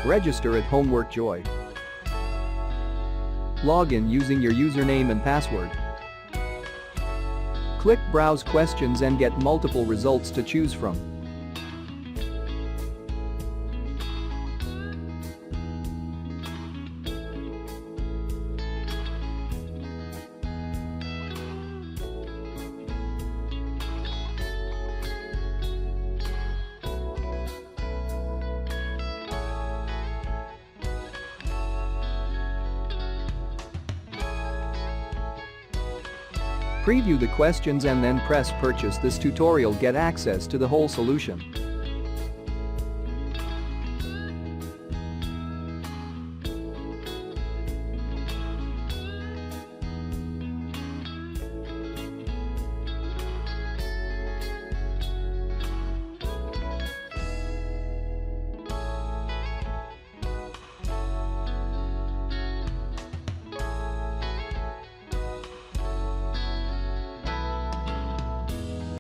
Register at Homework Joy. Log in using your username and password. Click Browse Questions and get multiple results to choose from. Preview the questions and then press Purchase. This tutorial get access to the whole solution.